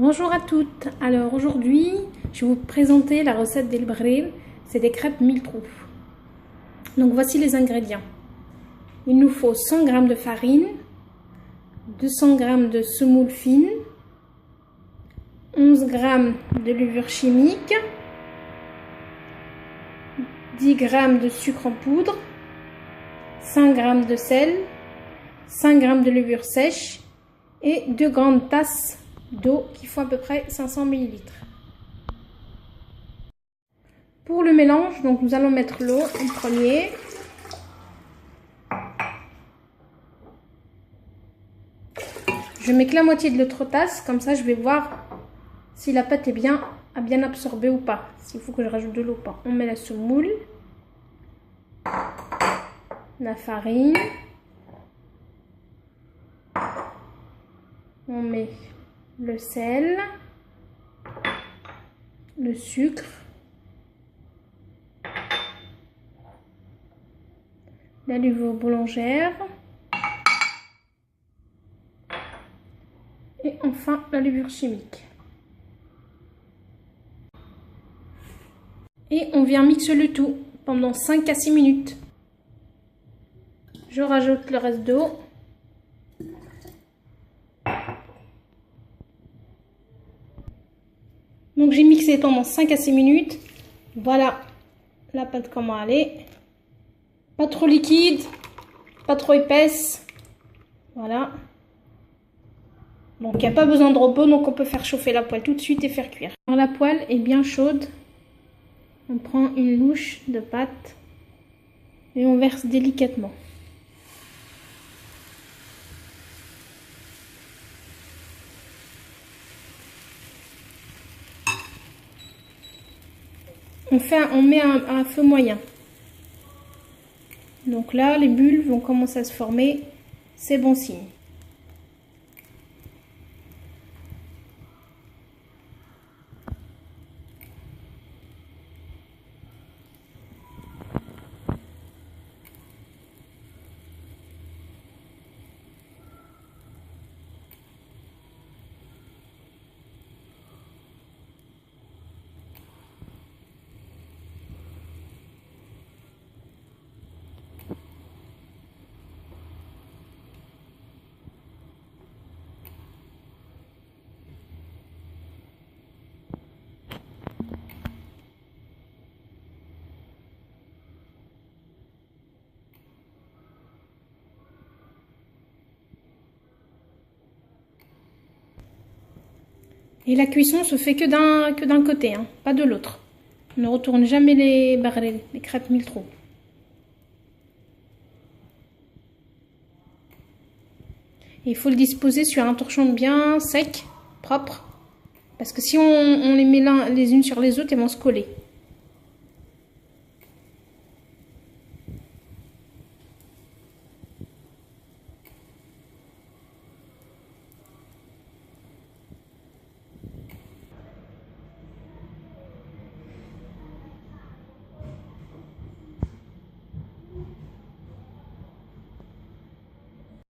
Bonjour à toutes. Alors aujourd'hui, je vais vous présenter la recette del Bril. C'est des crêpes mille trous. Donc voici les ingrédients. Il nous faut 100 g de farine, 200 g de semoule fine, 11 g de levure chimique, 10 g de sucre en poudre, 5 g de sel, 5 g de levure sèche et 2 grandes tasses d'eau qui font à peu près 500 ml. Pour le mélange, donc nous allons mettre l'eau en premier. Je mets que la moitié de l'autre tasse, comme ça je vais voir si la pâte a bien absorbé ou pas. S'il faut que je rajoute de l'eau ou pas. On met la semoule, la farine, on met le sel, le sucre, la levure boulangère et enfin la levure chimique. Et on vient mixer le tout pendant 5 à 6 minutes. Je rajoute le reste d'eau. Donc j'ai mixé pendant 5 à 6 minutes. Voilà la pâte comment elle est. Pas trop liquide, pas trop épaisse. Voilà. Donc il n'y a pas besoin de repos, donc on peut faire chauffer la poêle tout de suite et faire cuire. Quand la poêle est bien chaude, on prend une louche de pâte et on verse délicatement. On met un feu moyen. Donc là, les bulles vont commencer à se former. C'est bon signe. Et la cuisson se fait que d'un côté, hein, pas de l'autre. On ne retourne jamais les crêpes mille trous. Il faut le disposer sur un torchon bien sec, propre. Parce que si on les met les unes sur les autres, elles vont se coller.